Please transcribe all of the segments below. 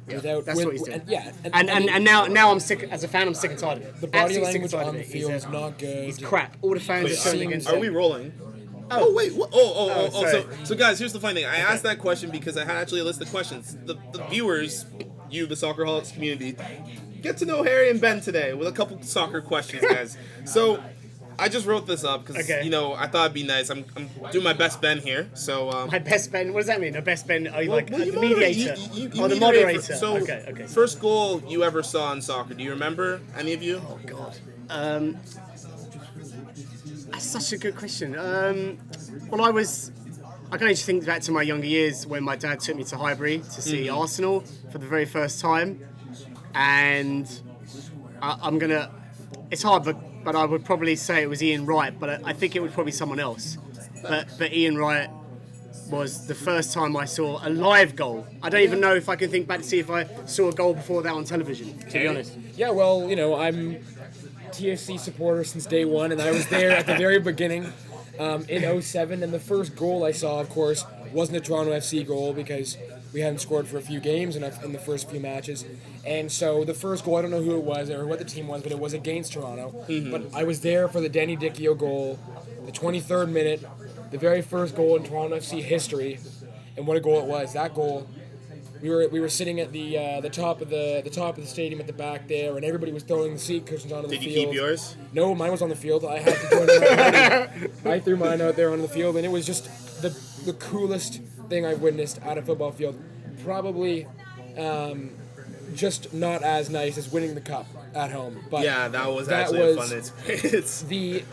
Without, That's what he's doing. And now I'm sick as a fan. I'm sick and tired of it. the body Absolutely language sick and tired on of the it. field is not good. He's crap. All the fans are showing against Are him. we rolling? Oh. Wait. What? sorry. So guys, here's the funny thing. I asked that question because I had actually a list of questions. The viewers, you, the Soccerholics community, get to know Harry and Ben today with a couple soccer questions, guys. So I just wrote this up because I thought it'd be nice. I'm doing my best Ben here. So My best Ben. What does that mean? A best Ben? Are you well, like you the moderate. mediator? You The mediate moderator. So Okay. first goal you ever saw in soccer? Do you remember any of you? Oh God. That's such a good question. Well, I can only just think back to my younger years when my dad took me to Highbury to see Arsenal for the very first time, and it's hard, but I would probably say it was Ian Wright, but I think it was probably someone else. But Ian Wright was the first time I saw a live goal. I don't even know if I can think back to see if I saw a goal before that on television, to be honest. Yeah, well, I'm TFC supporter since day one, and I was there at the very beginning in 07, and the first goal I saw, of course, wasn't a Toronto FC goal because we hadn't scored for a few games in the first few matches. And so the first goal, I don't know who it was or what the team was, but it was against Toronto. But I was there for the Danny Dichio goal, the 23rd minute, the very first goal in Toronto FC history, and what a goal it was. That goal, we were sitting at the top of the stadium at the back there, and everybody was throwing the seat cushions onto the field. Did you keep yours? No, mine was on the field. I had to join in that party. I threw mine out there on the field, and it was just the coolest thing I've witnessed at a football field. Probably just not as nice as winning the cup at home. But yeah, that was actually a fun experience.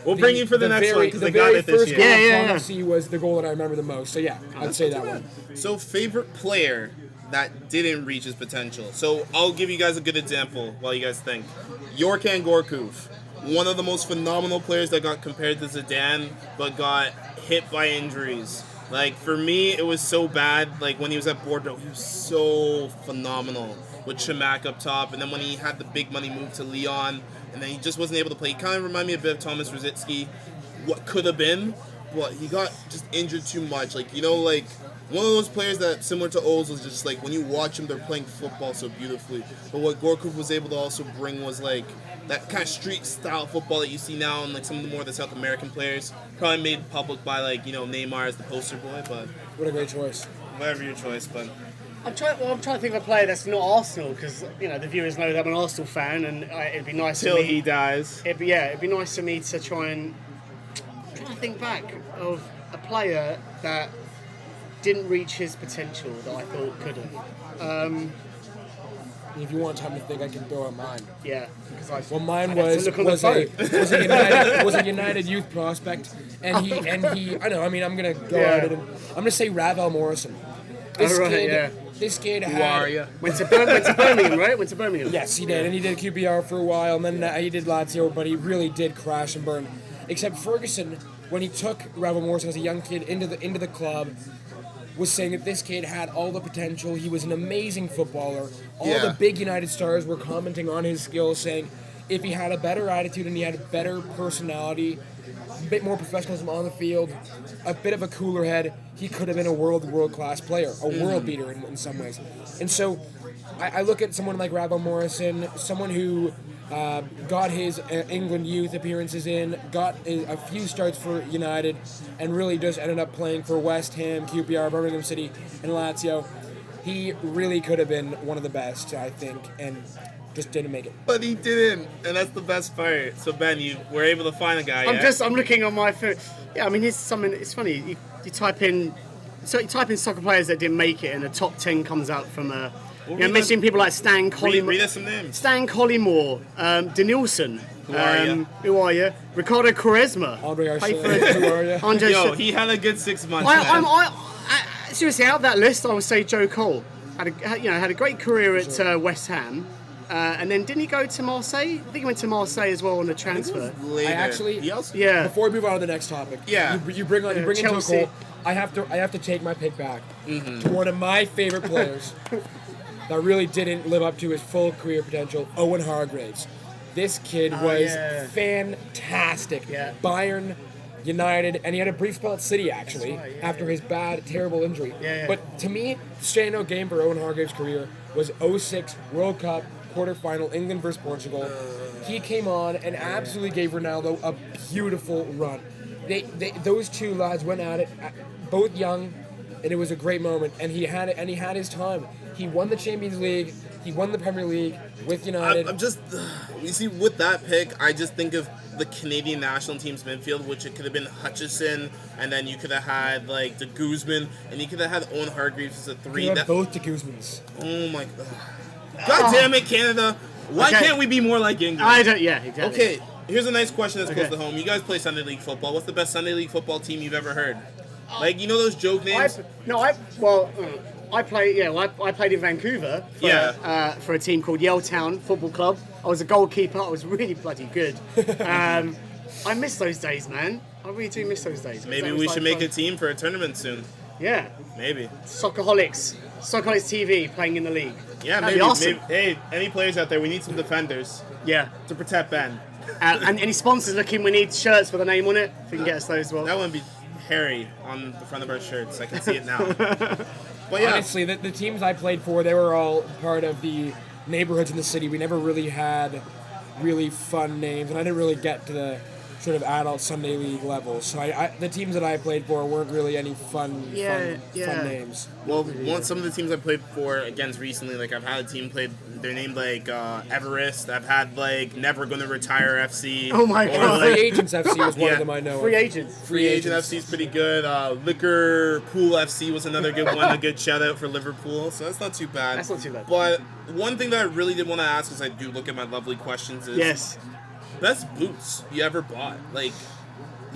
We'll bring you for the next one because I got it this year. The very first goal was the goal that I remember the most. So yeah, I'd say that one. So favorite player that didn't reach his potential. So I'll give you guys a good example while you guys think. Yorkan Gorkuf, one of the most phenomenal players that got compared to Zidane, but got hit by injuries. Like, for me, it was so bad. Like, when he was at Bordeaux, he was so phenomenal with Chamak up top. And then when he had the big money move to Lyon, and then he just wasn't able to play. He kind of reminded me a bit of Thomas Rositzky, what could have been. But he got just injured too much. Like, one of those players that, similar to Oz, was just like, when you watch them, they're playing football so beautifully. But what Gorkuf was able to also bring was, like, that kind of street-style football that you see now in, like, some of the more of the South American players. Probably made public by, like, Neymar as the poster boy, but... What a great choice. Whatever your choice, but... I'm trying to think of a player that's not Arsenal, because, the viewers know that I'm an Arsenal fan, and it'd be nice Till he dies. It'd be nice for me to try and... I'm trying to think back of a player that didn't reach his potential that I thought could have. If you want time to think, I can throw out mine. Yeah, because mine was a United youth prospect, and he. I know. I mean, I'm gonna go at it. I'm gonna say Ravel Morrison. This kid went to Birmingham, right? Went to Birmingham. Yes, he did, and he did QPR for a while, and then he did Lazio, but he really did crash and burn. Except Ferguson, when he took Ravel Morrison as a young kid into the club, was saying that this kid had all the potential. He was an amazing footballer. All the big United stars were commenting on his skills, saying if he had a better attitude and he had a better personality, a bit more professionalism on the field, a bit of a cooler head, he could have been a world-class player, a world beater in some ways. And so I look at someone like Ravel Morrison, someone who got his England youth appearances in, got a few starts for United, and really just ended up playing for West Ham, QPR, Birmingham City, and Lazio. He really could have been one of the best, I think, and just didn't make it. But he didn't, and that's the best part. So Ben, you were able to find a guy. I'm looking on my phone. Yeah, I mean, it's funny. You type in soccer players that didn't make it, and the top 10 comes out from a. Mentioning people like Stan Collymore. Read us some names. Stan Collymore, Denilson. Who are you? Ricardo Quaresma. Andre Arcelor. Who are you? He had a good 6 months. Seriously, out of that list, I would say Joe Cole. Had a great career at West Ham. And then didn't he go to Marseille? I think he went to Marseille as well on a transfer. Before we move on to the next topic, you bring into a Cole. I have to take my pick back to one of my favorite players that really didn't live up to his full career potential, Owen Hargreaves. This kid was fantastic. Yeah. Bayern, United, and he had a brief spell at City, actually, after his terrible injury. Yeah. But to me, standout game for Owen Hargreaves' career was '06 World Cup quarterfinal, England versus Portugal. He came on and absolutely gave Ronaldo a beautiful run. Those two lads went at it, both young, and it was a great moment. And he had it, and he had his time. He won the Champions League. He won the Premier League with United. I'm just, you see, with that pick, I just think of the Canadian national team's midfield, which it could have been Hutchison, and then you could have had like de Guzman, and you could have had Owen Hargreaves as a 3. Both de Guzmans. Oh my god! God damn it, Canada! Why can't we be more like England? Yeah, exactly. Okay, here's a nice question that's close to home. You guys play Sunday League football. What's the best Sunday League football team you've ever heard? Like, you know those joke names? I played in Vancouver for a team called Yaletown Football Club. I was a goalkeeper. I was really bloody good. I miss those days, man. I really do miss those days. Maybe we should make a team for a tournament soon. Yeah. Maybe. Soccerholics TV playing in the league. Yeah, That'd be awesome. maybe. Hey, any players out there? We need some defenders. Yeah. To protect Ben. And any sponsors looking? We need shirts with a name on it. If we can get us those as well. That wouldn't be Harry on the front of our shirts. I can see it now. But yeah. Honestly, the teams I played for, they were all part of the neighborhoods in the city. We never really had really fun names, and I didn't really get to the sort of adult Sunday League level. So the teams that I played for weren't really any fun names. Well, some of the teams I played for against recently, like I've had a team played, they're named like Everest. I've had like Never Gonna Retire FC. Oh my god. Free Agents FC was one of them I know. Free Agents. Free Agent FC is pretty good. Liverpool FC was another good one. A good shout out for Liverpool. So that's not too bad. That's not too bad. But one thing that I really did want to ask, because I do look at my lovely questions, is best boots you ever bought? Like,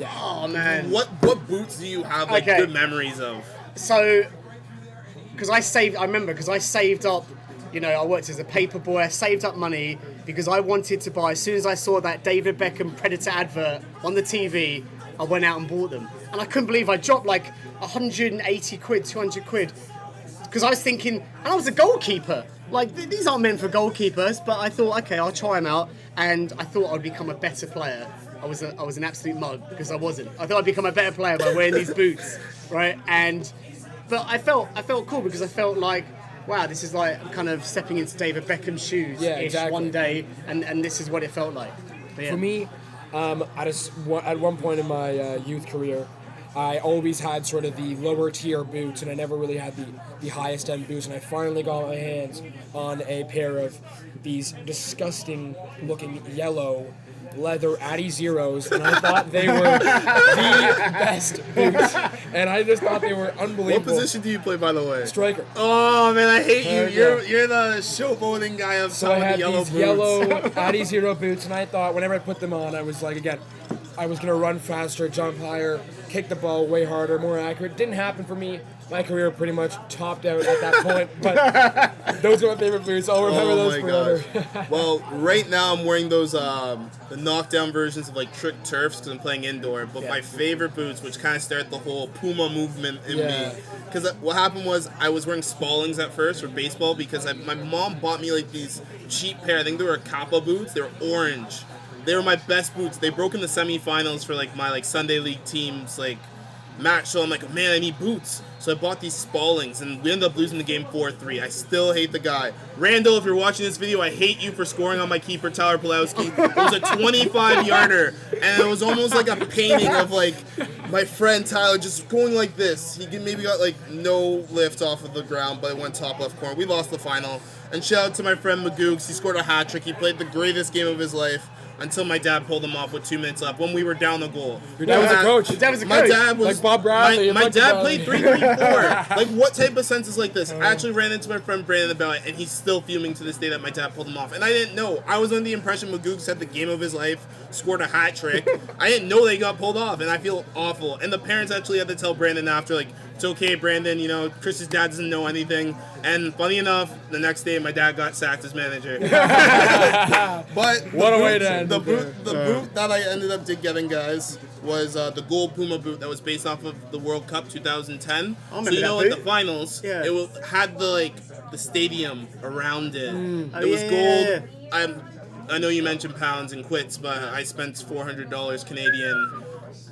oh man, what boots do you have like good memories of? So, because I saved up. You know, I worked as a paper boy. I saved up money because I wanted to buy. As soon as I saw that David Beckham Predator advert on the TV, I went out and bought them. And I couldn't believe I dropped like 180 quid, 200 quid. Because I was thinking, and I was a goalkeeper. Like, these aren't meant for goalkeepers, but I thought, okay, I'll try them out. And I thought I'd become a better player. I was an absolute mug because I wasn't. I thought I'd become a better player by wearing these boots, right? But I felt cool because I felt like, wow, this is like I'm kind of stepping into David Beckham's shoes one day, and this is what it felt like. For me, at one point in my youth career, I always had sort of the lower tier boots, and I never really had the highest end boots, and I finally got my hands on a pair of these disgusting looking yellow leather Addy Zeros, and I thought they were the best boots, and I just thought they were unbelievable. What position do you play, by the way? Striker. Oh man, I hate you. You're the showboating guy of so I had yellow these boots. yellow Addy Zero boots, and I thought whenever I put them on, I was like, again, I was gonna run faster, jump higher, kick the ball way harder, more accurate. Didn't happen for me. My career pretty much topped out at that point, but those are my favorite boots. I'll remember those forever. Well, right now I'm wearing those the knockdown versions of like Trick Turfs because I'm playing indoor. But my favorite boots, which kind of started the whole Puma movement in me, because what happened was I was wearing Spaldings at first for baseball because my mom bought me like these cheap pair. I think they were Kappa boots. They were orange. They were my best boots. They broke in the semifinals for like my like Sunday League teams like match. So I'm like, man, I need boots. So I bought these Spaldings, and we ended up losing the game 4-3. I still hate the guy. Randall, if you're watching this video, I hate you for scoring on my keeper, Tyler Pulowski. It was a 25-yarder, and it was almost like a painting of, like, my friend Tyler just going like this. He maybe got, like, no lift off of the ground, but it went top left corner. We lost the final. And shout out to my friend Magooks. He scored a hat trick. He played the greatest game of his life. Until my dad pulled him off with 2 minutes left when we were down a goal. Your dad was a coach. Your dad was a My coach. dad was like Bob Bradley. My dad played 3-3-4. Like, what type of sense is like this? I actually ran into my friend Brandon about it, and he's still fuming to this day that my dad pulled him off. And I didn't know. I was under the impression Magooks had the game of his life, scored a hat trick. I didn't know they got pulled off, and I feel awful. And the parents actually had to tell Brandon after, like, it's okay, Brandon, you know, Chris's dad doesn't know anything. And funny enough, the next day my dad got sacked as manager. But what a way to end the boot that I ended up getting, guys, was the gold Puma boot that was based off of the World Cup 2010. So you know, at the finals, it had the stadium around it. It was gold. I know you mentioned pounds and quits, but I spent $400 Canadian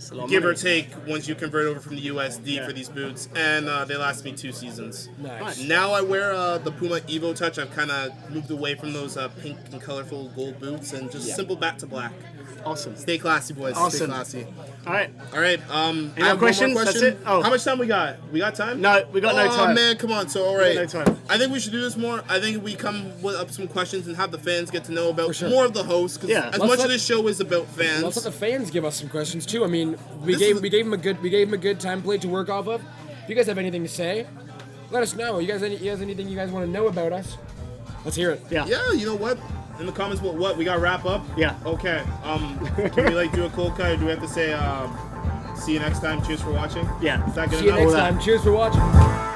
It's a lot of give or money. take, once you convert over from the USD Yeah. for these boots, and they last me 2 seasons. Nice. Now I wear the Puma Evo Touch. I've kind of moved away from those pink and colorful gold boots and just simple back to black. Awesome. Stay classy, boys. Stay Awesome. classy. All right. All right. I more have questions? One more That's question. it? Oh. How much time we got? We got time? No, we got no time. Oh man, come on. So all right. no time. I think we should do this more. I think we come with up some questions and have the fans get to know about sure. more of the hosts. Because Yeah. as Let's much let- of this show is about fans. Let's let the fans give us some questions too. I mean, we This gave is- we gave them a good template to work off of. If you guys have anything to say, let us know. You guys anything you guys want to know about us? Let's hear it. Yeah. Yeah, you know what? In the comments, what we got to wrap up? Yeah. Okay. Can we like do a cold cut, or do we have to say see you next time? Cheers for watching. Yeah. Is that good See you enough? next that. time. Cheers for watching.